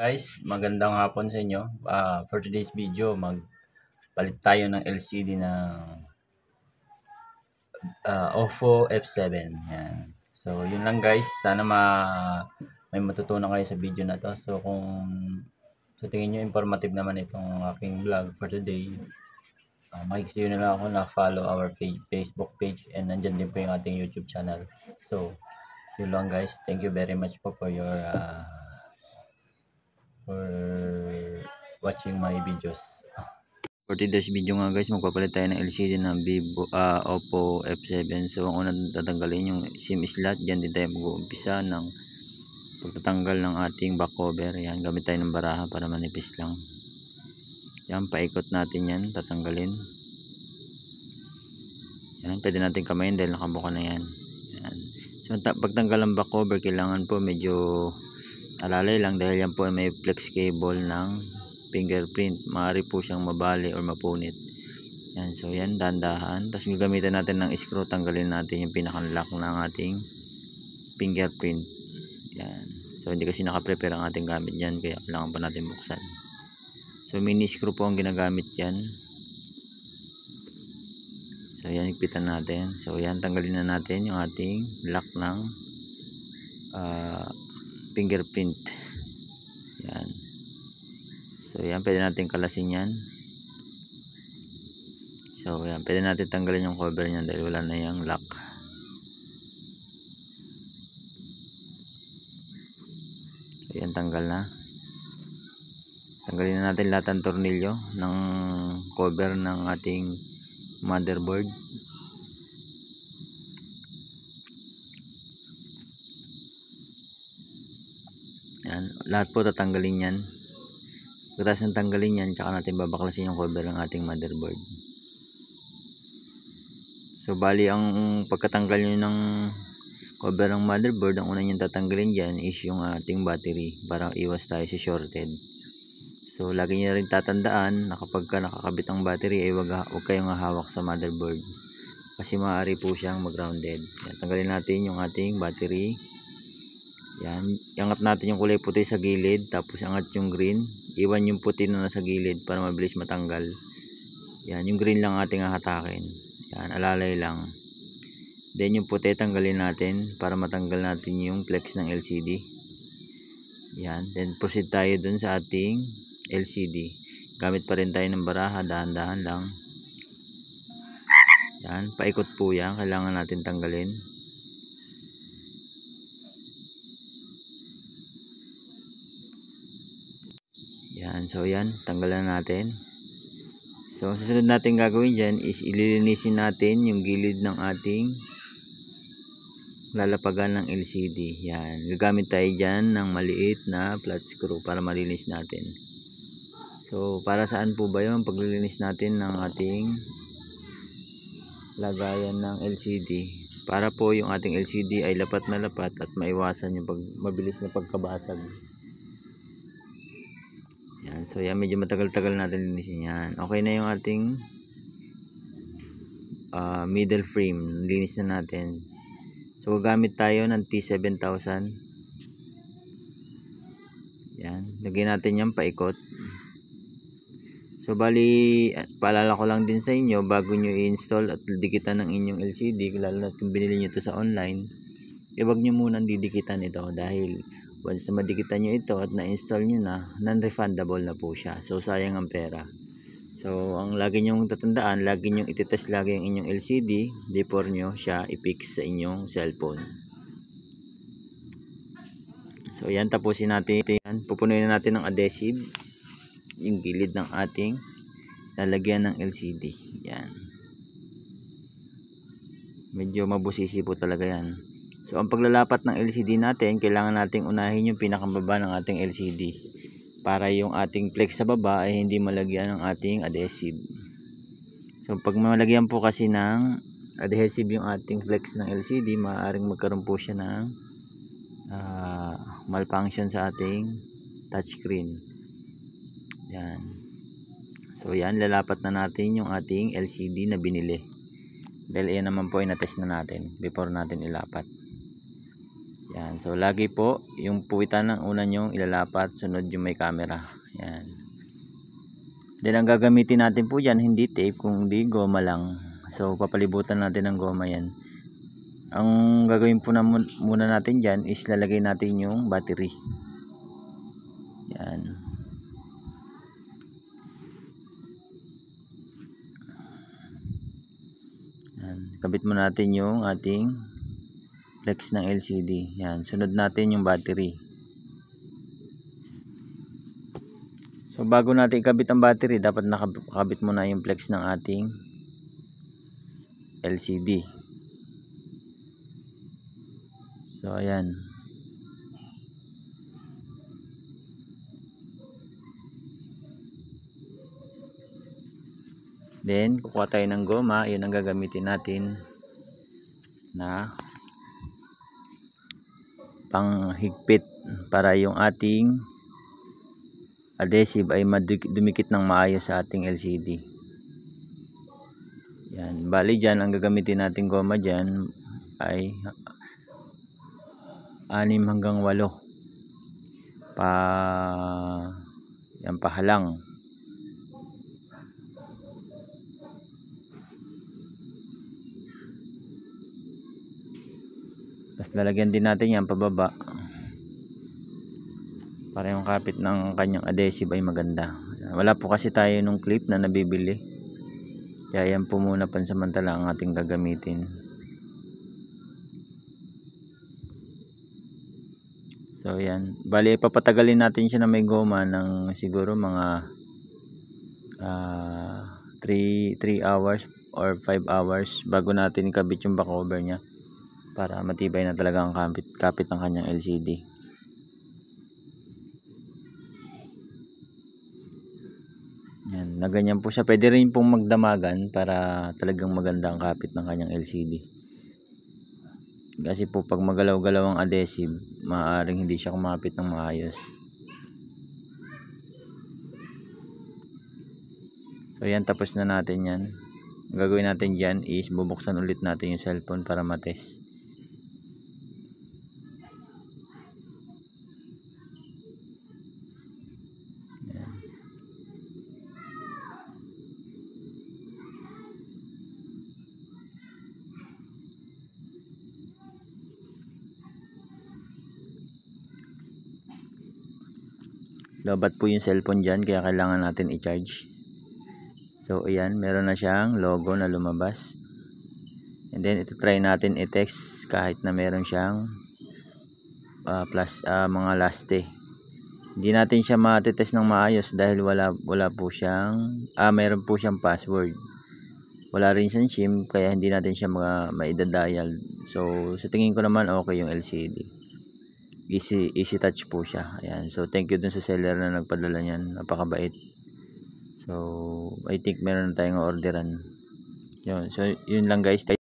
Guys, magandang hapon sa inyo. For today's video, magpalit tayo ng LCD ng Oppo F7. Yan. So, yun lang guys. Sana may matutunan kayo sa video na to. So, kung sa tingin nyo informative naman itong aking vlog for today, makikisiyo na lang ako na follow our Facebook page, and nandyan din po yung ating YouTube channel. So, yun lang guys. Thank you very much po for watching my videos. For today's video nga guys, magpapalit tayo ng LCD ng Oppo F7. So ang unang tatanggalin yung SIM slot. Diyan din tayo mag-uumpisa ng pagtatanggal ng ating back cover. Yan, gamit tayo ng baraha para manipis lang. Yan, paikot natin yan, tatanggalin. Yan, pwede natin kamayin dahil nakabuka na yan. Yan. So pagtanggal ng back cover, kailangan po medyo alalay lang dahil yan po ay may flex cable ng fingerprint. Maaari po siyang mabali or mapunit. Yan, so yan, dandahan. Tapos gagamitan natin ng screw, tanggalin natin yung pinaka-lock ng ating fingerprint. Yan. So hindi kasi naka-prepare ang ating gamit dyan, kaya kailangan pa natin buksan. So mini screw po ang ginagamit yan. So yan, ikpitan natin. So yan, tanggalin na natin yung ating lock ng fingerprint. Yan. So yan, pwede natin kalasin yan. So yan, pwede natin tanggalin yung cover niyan dahil wala na yung lock. So yan, tanggal na. Tanggalin na natin lahat ng tornilyo ng cover ng ating motherboard. Yan, lahat po tatanggalin yan. Pagkatapos ng tanggalin yan, tsaka natin babaklasin yung cover ng ating motherboard. So bali ang pagkatanggal nyo ng cover ng motherboard, ang una nyo tatanggalin dyan is yung ating battery para iwas tayo sa shorted. So lagi nyo rin tatandaan na kapag nakakabit ang battery ay wag kayong hahawak sa motherboard kasi maaari po siyang mag-grounded. Yan, tanggalin natin yung ating battery. Yan, iangat natin yung kulay puti sa gilid, tapos angat yung green. Iwan yung puti na nasa gilid para mabilis matanggal. Yan, yung green lang ating hahatakin. Yan, alalay lang. Then yung puti tanggalin natin para matanggal natin yung flex ng LCD. Yan, then proceed tayo dun sa ating LCD. Gamit pa rin tayo ng baraha, dahan-dahan lang. Yan, paikot po yan, kailangan natin tanggalin. Yan, so yan, tanggalan natin. So susunod natin gagawin dyan is ililinisin natin yung gilid ng ating lalapagan ng LCD. Yan, gagamit tayo dyan ng maliit na flat screw para malinis natin. So para saan po ba yung paglilinis natin ng ating lagayan ng LCD? Para po yung ating LCD ay lapat na lapat at maiwasan yung mabilis na pagkabasag. Yan, so yan, medyo matagal-tagal natin linisin yan. Okay na yung ating middle frame, linis na natin. So gagamit tayo ng T7000. Yan, lagyan natin yan paikot. So bali, paalala ko lang din sa inyo, bago nyo i-install at dikitan ng inyong LCD, lalo na kung binili nyo ito sa online, huwag nyo munang didikitan ito dahil once na madikitan nyo ito at na-install nyo na, non-refundable na po siya. So sayang ang pera. So ang lagi nyong tatandaan, lagi nyong ititest lagi ang inyong LCD before nyo siya i-fix sa inyong cellphone. So yan, tapusin natin yan. Pupunuin na natin ng adhesive yung gilid ng ating lalagyan ng LCD. Yan, medyo mabusisi po talaga yan. So ang paglalapat ng LCD natin, kailangan nating unahin yung pinakababa ng ating LCD para yung ating flex sa baba ay hindi malagyan ng ating adhesive. So pag malagyan po kasi ng adhesive yung ating flex ng LCD, maaaring magkaroon po siya ng malfunction sa ating touchscreen. Yan. So yan, lalapat na natin yung ating LCD na binili. Dahil yan naman po ay na-test na natin before natin ilapat. Yan. So lagi po yung puwitan ng una nyong ilalapat, sunod yung may camera. Yan. Then ang gagamitin natin po dyan, hindi tape, kundi goma lang. So papalibutan natin ng goma yan. Ang gagawin po muna natin dyan is lalagay natin yung battery. Yan. Yan. Kabit muna natin yung ating flex ng LCD. Yan. Sunod natin yung battery. So bago natin ikabit ang battery, dapat nakabit muna yung flex ng ating LCD. So ayan. Then kukuha tayo ng goma, yun ang gagamitin natin na panghigpit para yung ating adhesive ay dumikit ng maayos sa ating LCD. Yan, bali dyan ang gagamitin natin goma dyan ay 6 hanggang 8 yan pahalang. Tapos lalagyan din natin yan pababa para yung kapit ng kanyang adhesive ay maganda. Wala po kasi tayo nung clip na nabibili, kaya yan po muna pansamantala ang ating gagamitin. So yan, bali papatagalin natin siya na may goma ng siguro mga 3 hours or 5 hours bago natin ikabit yung back cover nya para matibay na talaga ang kapit ng kanyang LCD. Yan, na ganyan po siya. Pwede rin pong magdamagan para talagang maganda ang kapit ng kanyang LCD. Kasi po pag magalaw-galaw ang adhesive, maaaring hindi siya kumapit ng maayos. So yan, tapos na natin yan. Ang gagawin natin dyan is bubuksan ulit natin yung cellphone para matest. Lobat po yung cellphone dyan, kaya kailangan natin i-charge. So ayan, meron na siyang logo na lumabas. And then ito try natin i-text kahit na meron siyang mga laste. Hindi natin siya matitest ng maayos dahil wala po siyang meron po siyang password. Wala rin siyang SIM, kaya hindi natin siya maidadial. So sa tingin ko naman okay yung LCD. Easy touch po siya. Ayan. So thank you dun sa seller na nagpadala niyan. Napakabait. So I think meron na tayong orderan. Yun. So yun lang guys.